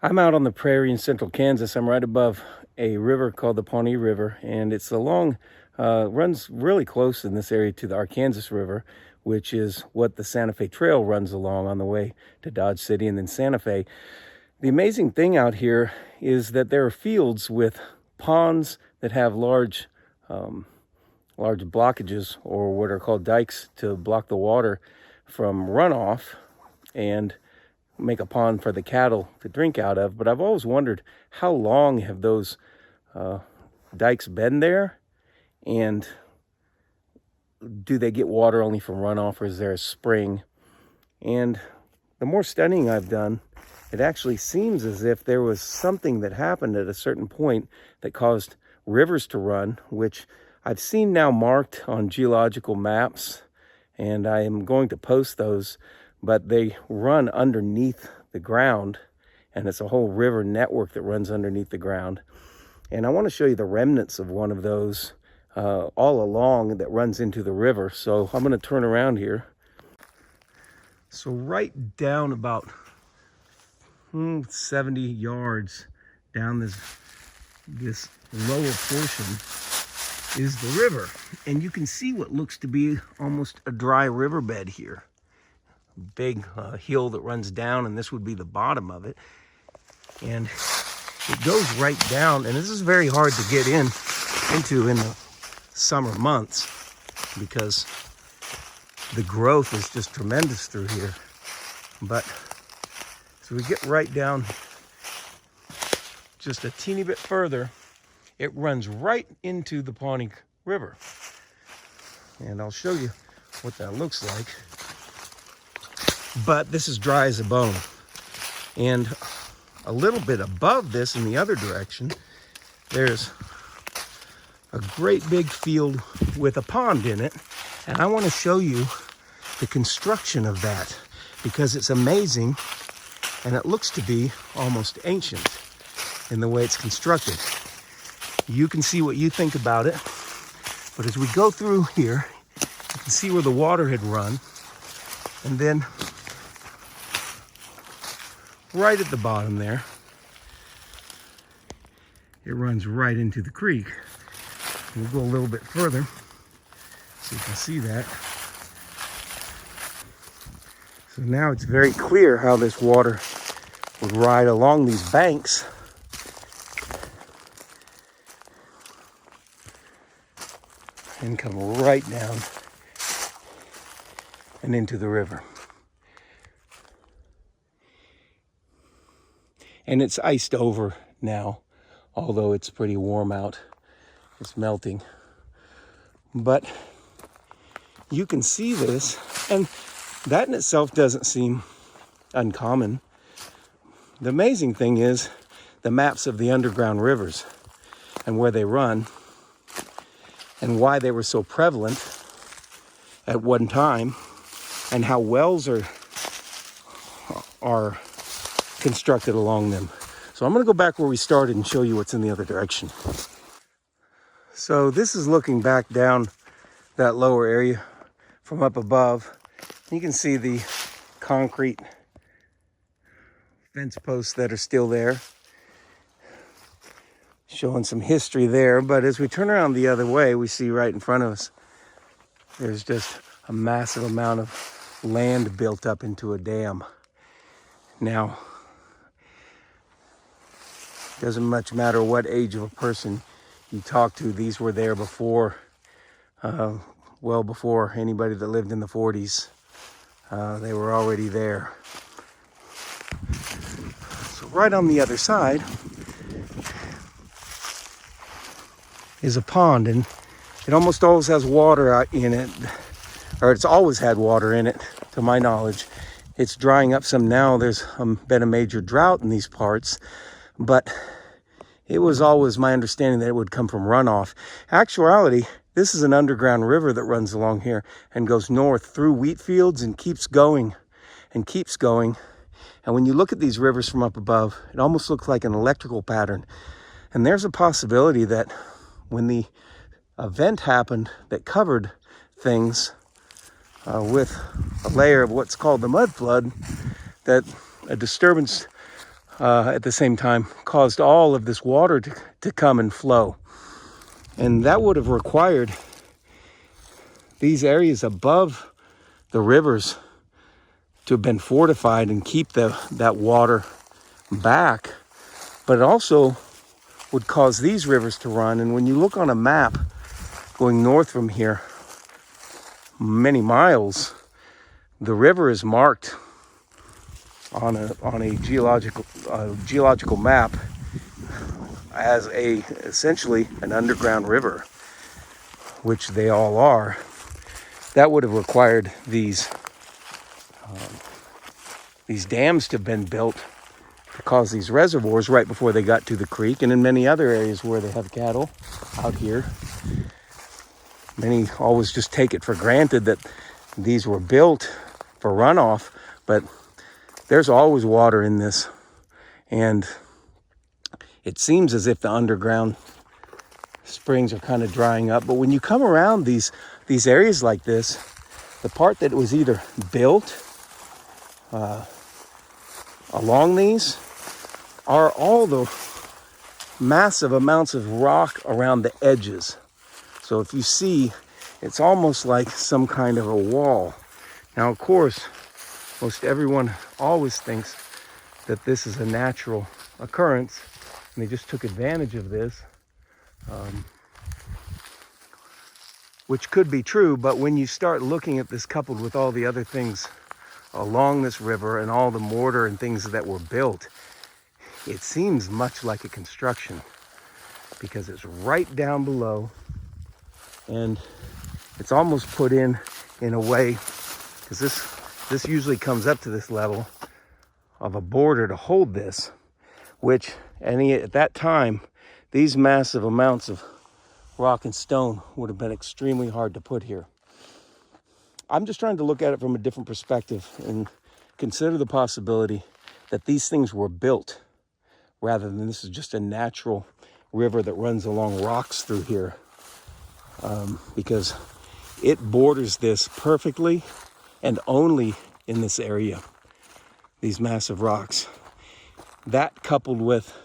I'm out on the prairie in central Kansas. I'm right above a river called the Pawnee River, and it's runs really close in this area to the Arkansas River, which is what the Santa Fe Trail runs along on the way to Dodge City and then Santa Fe. The amazing thing out here is that there are fields with ponds that have large blockages, or what are called dikes, to block the water from runoff and make a pond for the cattle to drink out of. But I've always wondered, how long have those dikes been there, and do they get water only from runoff, or is there a spring? And the more studying I've done, it actually seems as if there was something that happened at a certain point that caused rivers to run, which I've seen now marked on geological maps, and I am going to post those. But they run underneath the ground, and it's a whole river network that runs underneath the ground. And I want to show you the remnants of one of those all along that runs into the river. So I'm going to turn around here. So right down about 70 yards down this lower portion is the river. And you can see what looks to be almost a dry riverbed here. Big hill that runs down, and this would be the bottom of it, and it goes right down. And this is very hard to get into in the summer months, because the growth is just tremendous through here. But so we get right down just a teeny bit further, it runs right into the Pawnee River, and I'll show you what that looks like. But this is dry as a bone. And a little bit above this in the other direction, there's a great big field with a pond in it. And I want to show you the construction of that, because it's amazing, and it looks to be almost ancient in the way it's constructed. You can see what you think about it, but as we go through here, you can see where the water had run, and then right at the bottom there, it runs right into the creek. We'll go a little bit further so you can see that. So now it's very clear how this water would ride along these banks and come right down and into the river. And it's iced over now, although it's pretty warm out. It's melting. But you can see this, and that in itself doesn't seem uncommon. The amazing thing is the maps of the underground rivers and where they run and why they were so prevalent at one time, and how wells are constructed along them. So I'm going to go back where we started and show you what's in the other direction. So this is looking back down that lower area from up above. You can see the concrete fence posts that are still there, showing some history there. But as we turn around the other way, we see right in front of us, there's just a massive amount of land built up into a dam. Now, doesn't much matter what age of a person you talk to, these were there before, well before anybody that lived in the 40s. They were already there. So right on the other side is a pond, and it almost always has water out in it, or it's always had water in it, to my knowledge. It's drying up some now. There's been a major drought in these parts, but it was always my understanding that it would come from runoff. Actuality, this is an underground river that runs along here and goes north through wheat fields and keeps going and keeps going. And when you look at these rivers from up above, it almost looks like an electrical pattern. And there's a possibility that when the event happened that covered things with a layer of what's called the Mudflood, that a disturbance at the same time caused all of this water to come and flow. And that would have required these areas above the rivers to have been fortified and keep that water back. But it also would cause these rivers to run. And when you look on a map going north from here, many miles, the river is marked on a geological map as essentially an underground river, which they all are. That would have required these dams to have been built to cause these reservoirs right before they got to the creek. And in many other areas where they have cattle out here, many always just take it for granted that these were built for runoff, but there's always water in this. And it seems as if the underground springs are kind of drying up. But when you come around these areas like this, the part that was either built along these are all the massive amounts of rock around the edges. So if you see, it's almost like some kind of a wall. Now, of course, most everyone always thinks that this is a natural occurrence, and they just took advantage of this, which could be true. But when you start looking at this coupled with all the other things along this river and all the mortar and things that were built, it seems much like a construction, because it's right down below, and it's almost put in a way, because this usually comes up to this level of a border to hold this, which at that time, these massive amounts of rock and stone would have been extremely hard to put here. I'm just trying to look at it from a different perspective and consider the possibility that these things were built rather than this is just a natural river that runs along rocks through here, because it borders this perfectly and only in this area, these massive rocks. That coupled with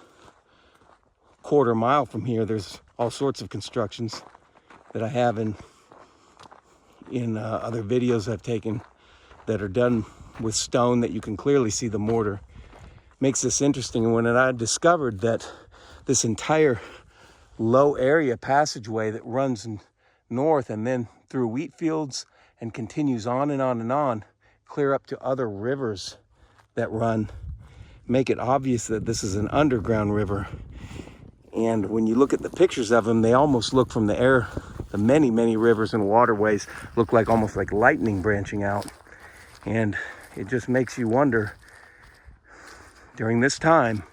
quarter mile from here, there's all sorts of constructions that I have in other videos I've taken that are done with stone that you can clearly see the mortar. Makes this interesting. And when I discovered that this entire low area passageway that runs north and then through wheat fields and continues on and on and on, clear up to other rivers that run, make it obvious that this is an underground river. And when you look at the pictures of them, they almost look from the air, the many, many rivers and waterways look like almost like lightning branching out. And it just makes you wonder, during this time,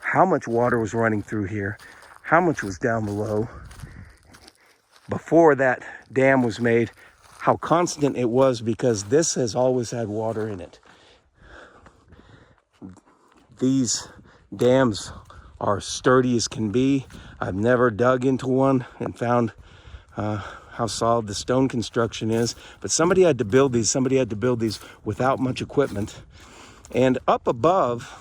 how much water was running through here, how much was down below before that dam was made, how constant it was, because this has always had water in it. These dams are sturdy as can be. I've never dug into one and found how solid the stone construction is, but somebody had to build these. Somebody had to build these without much equipment. And up above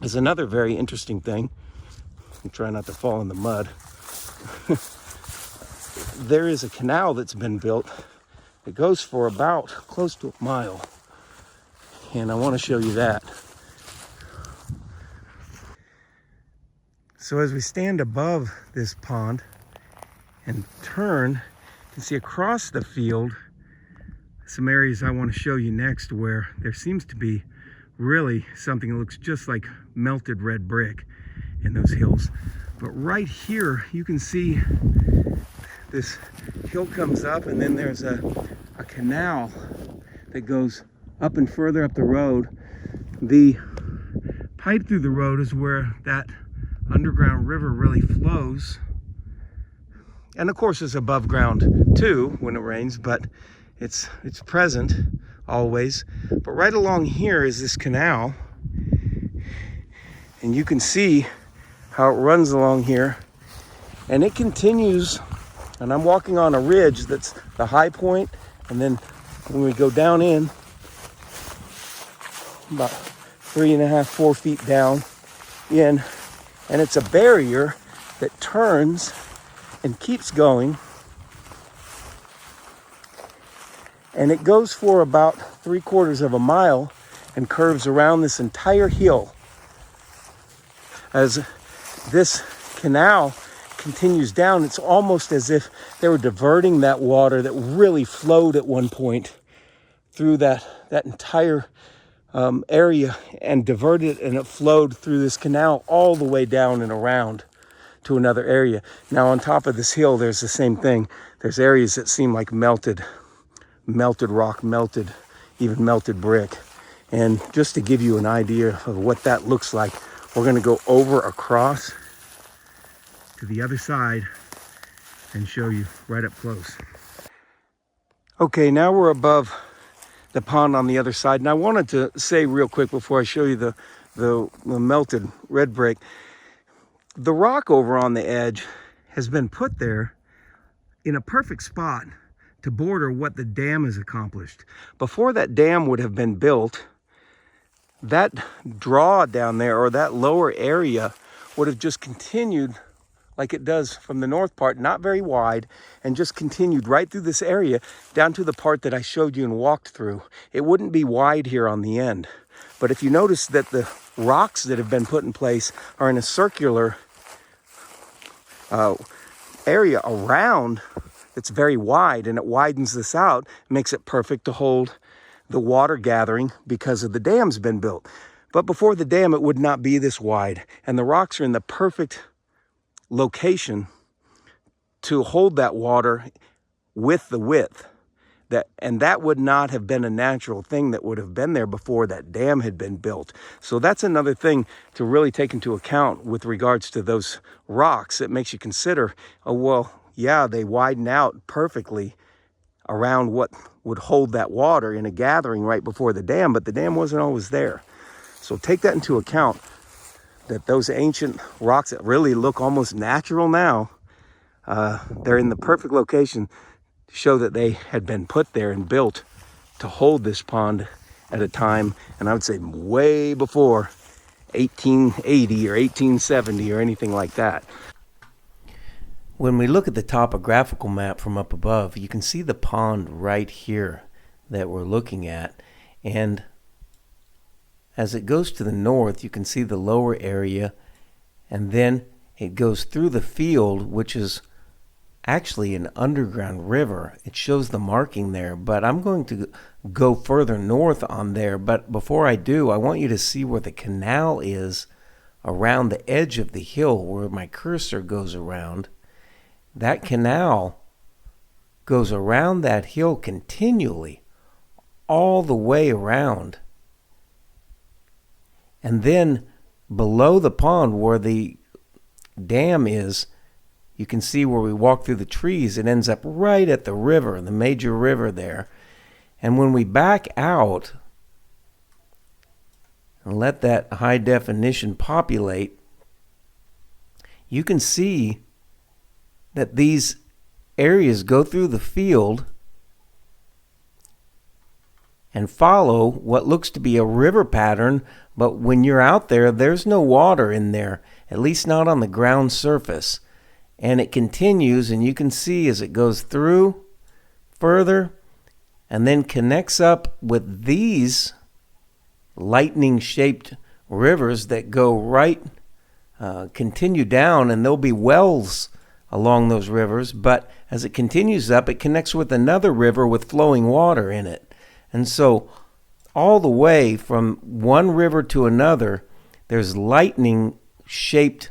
is another very interesting thing. I'm trying not to fall in the mud. There is a canal that's been built that goes for about close to a mile. And I want to show you that. So as we stand above this pond and turn, you can see across the field some areas I want to show you next where there seems to be really something that looks just like melted red brick in those hills. But right here you can see this hill comes up, and then there's a canal that goes up and further up the road. The pipe through the road is where that underground river really flows, and of course it's above ground too when it rains, but it's present always. But right along here is this canal, and you can see how it runs along here, and it continues, and I'm walking on a ridge that's the high point, and then when we go down in, about 3.5, 4 feet down in, and it's a barrier that turns and keeps going, and it goes for about 3/4 of a mile and curves around this entire hill. As this canal continues down, it's almost as if they were diverting that water that really flowed at one point through that entire area, and diverted it, and it flowed through this canal all the way down and around to another area. Now on top of this hill, there's the same thing. There's areas that seem like melted rock, even melted brick. And just to give you an idea of what that looks like, we're going to go over across to the other side and show you right up close. Okay, now we're above the pond on the other side, and I wanted to say real quick before I show you the melted red brick, the rock over on the edge has been put there in a perfect spot to border what the dam has accomplished. Before that dam would have been built, that draw down there, or that lower area, would have just continued like it does from the north part, not very wide, and just continued right through this area down to the part that I showed you and walked through. It wouldn't be wide here on the end. But if you notice that the rocks that have been put in place are in a circular area around, it's very wide, and it widens this out, makes it perfect to hold the water gathering because of the dam's been built. But before the dam, it would not be this wide, and the rocks are in the perfect location to hold that water with the width. And that would not have been a natural thing that would have been there before that dam had been built. So that's another thing to really take into account with regards to those rocks. It makes you consider, oh, well, yeah, they widen out perfectly around what would hold that water in a gathering right before the dam, but the dam wasn't always there. So take that into account, that those ancient rocks that really look almost natural now, they're in the perfect location to show that they had been put there and built to hold this pond at a time, and I would say way before 1880 or 1870 or anything like that. When we look at the topographical map from up above, you can see the pond right here that we're looking at, and as it goes to the north, you can see the lower area, and then it goes through the field, which is actually an underground river. It shows the marking there, but I'm going to go further north on there. But before I do, I want you to see where the canal is around the edge of the hill where my cursor goes around. That canal goes around that hill continually, all the way around. And then below the pond where the dam is, you can see where we walk through the trees, it ends up right at the river, the major river there. And when we back out and let that high definition populate, you can see that these areas go through the field and follow what looks to be a river pattern, but when you're out there, there's no water in there, at least not on the ground surface. And it continues, and you can see as it goes through further and then connects up with these lightning-shaped rivers that go right, continue down, and there'll be wells along those rivers, but as it continues up, it connects with another river with flowing water in it. And so all the way from one river to another, there's lightning-shaped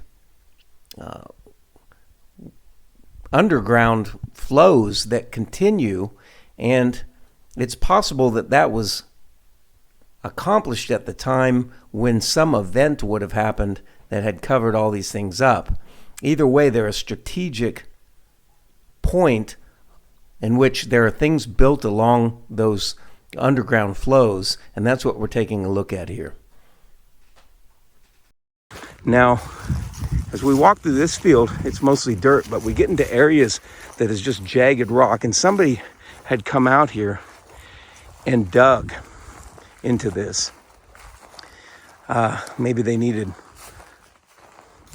underground flows that continue, and it's possible that that was accomplished at the time when some event would have happened that had covered all these things up. Either way, they're a strategic point in which there are things built along those underground flows, and that's what we're taking a look at here. Now, as we walk through this field, it's mostly dirt, but we get into areas that is just jagged rock, and somebody had come out here and dug into this. Maybe they needed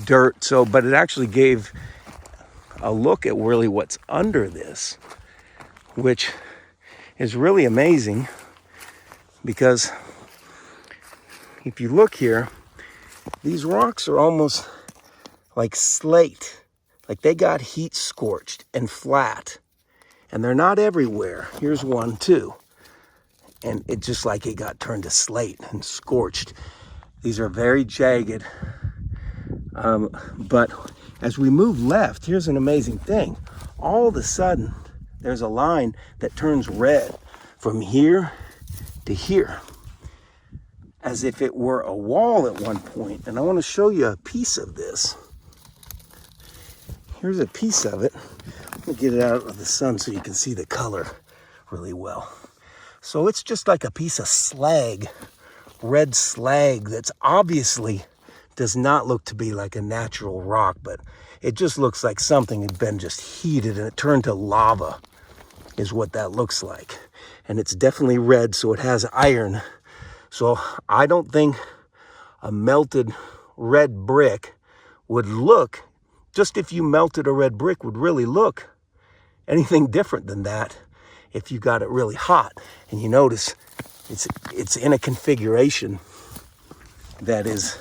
dirt. So, but it actually gave a look at really what's under this, which is really amazing, because if you look here, these rocks are almost like slate, like they got heat scorched and flat, and they're not everywhere. Here's one too, and it just like it got turned to slate and scorched. These are very jagged, but as we move left, here's an amazing thing. All of a sudden, there's a line that turns red from here to here, as if it were a wall at one point. And I want to show you a piece of this. Here's a piece of it. Let me get it out of the sun so you can see the color really well. So it's just like a piece of slag, red slag, that's obviously does not look to be like a natural rock, but it just looks like something had been just heated and it turned to lava, is what that looks like. And it's definitely red, so it has iron. So I don't think a melted red brick would look, just if you melted a red brick, would really look anything different than that if you got it really hot. And you notice it's in a configuration that is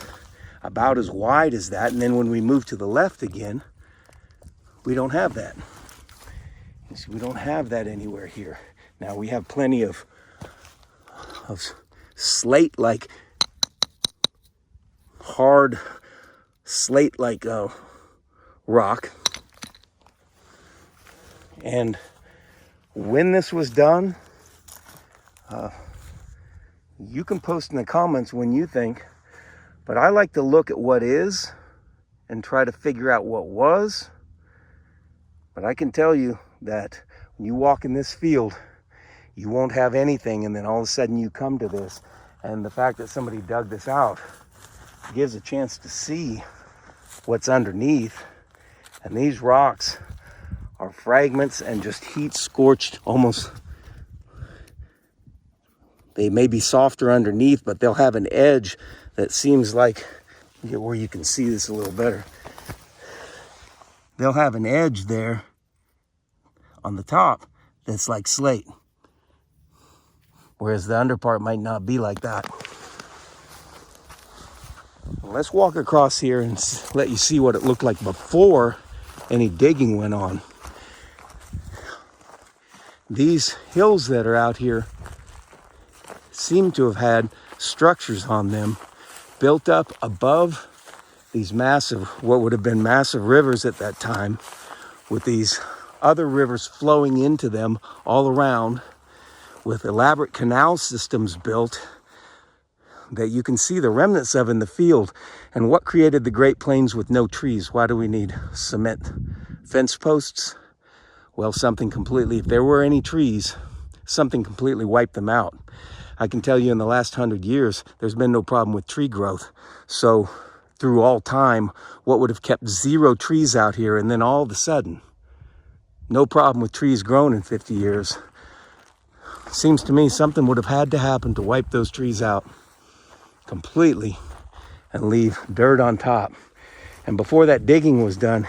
about as wide as that. And then when we move to the left again, we don't have that. You see, we don't have that anywhere here. Now we have plenty of slate-like, hard slate-like rock. And when this was done, you can post in the comments when you think, but I like to look at what is and try to figure out what was. But I can tell you that when you walk in this field, you won't have anything, and then all of a sudden you come to this. And the fact that somebody dug this out gives a chance to see what's underneath. And these rocks are fragments and just heat scorched almost. They may be softer underneath, but they'll have an edge that seems like, where you can see this a little better, they'll have an edge there on the top that's like slate, whereas the under part might not be like that. Let's walk across here and let you see what it looked like before any digging went on. These hills that are out here seem to have had structures on them built up above these massive, what would have been massive rivers at that time, with these other rivers flowing into them all around, with elaborate canal systems built that you can see the remnants of in the field. And what created the Great Plains with no trees? Why do we need cement fence posts? Well, something completely, if there were any trees, something completely wiped them out. I can tell you in the last 100 years, there's been no problem with tree growth. So through all time, what would have kept 0 trees out here, and then all of a sudden, no problem with trees growing in 50 years. Seems to me something would have had to happen to wipe those trees out completely and leave dirt on top. And before that digging was done,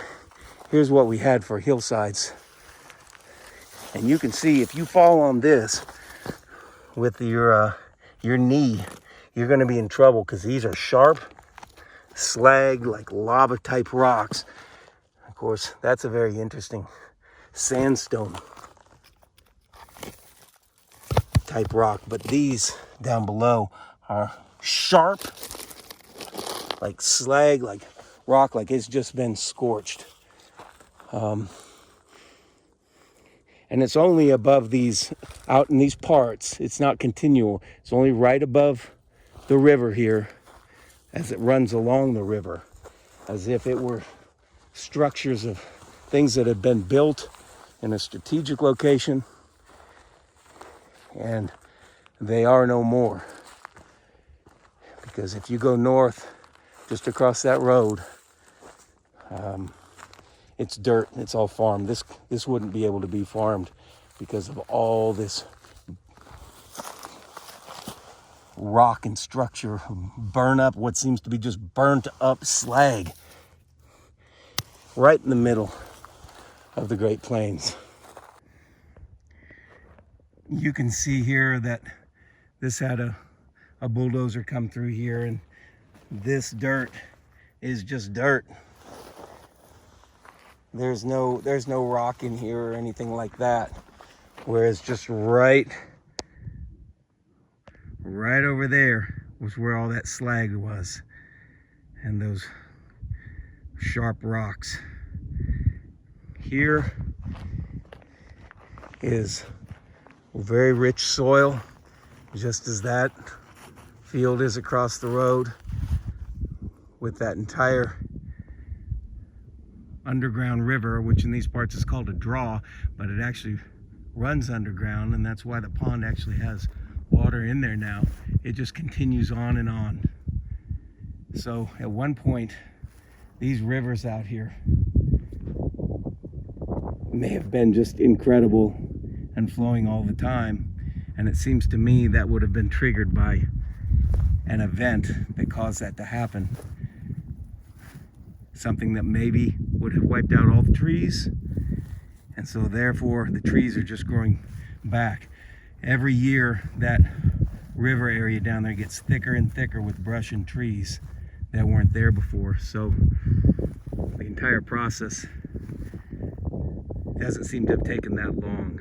here's what we had for hillsides. And you can see if you fall on this with your knee, you're going to be in trouble, because these are sharp slag, like lava type rocks. Of course, that's a very interesting sandstone type rock, but these down below are sharp, like slag, like rock, like it's just been scorched. And it's only above these, out in these parts. It's not continual. It's only right above the river here as it runs along the river, as if it were structures of things that had been built in a strategic location, and they are no more. Because if you go north, just across that road, it's dirt, it's all farmed. This wouldn't be able to be farmed because of all this rock and structure burn up what seems to be just burnt up slag right in the middle of the Great Plains. You can see here that this had a bulldozer come through here, and this dirt is just dirt. There's no rock in here or anything like that. Whereas just right over there was where all that slag was, and those sharp rocks. Here is very rich soil, just as that field is across the road, with that entire underground river, which in these parts is called a draw, but it actually runs underground, and that's why the pond actually has water in there now. It just continues on and on. So at one point, these rivers out here may have been just incredible and flowing all the time, and it seems to me that would have been triggered by an event that caused that to happen. Something that maybe would have wiped out all the trees, and so therefore the trees are just growing back. Every year that river area down there gets thicker and thicker with brush and trees that weren't there before. So the entire process doesn't seem to have taken that long.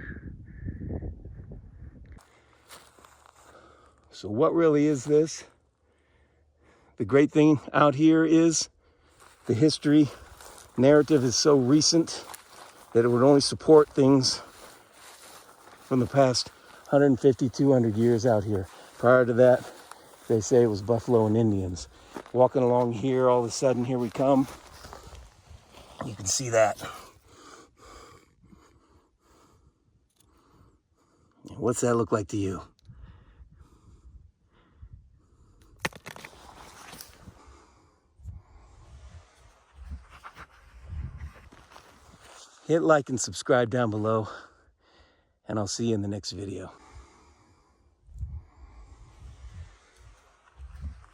So what really is this? The great thing out here is the history narrative is so recent that it would only support things from the past 150, 200 years out here. Prior to that, they say it was buffalo and Indians. Walking along here, all of a sudden, here we come. You can see that. What's that look like to you? Hit like and subscribe down below, and I'll see you in the next video.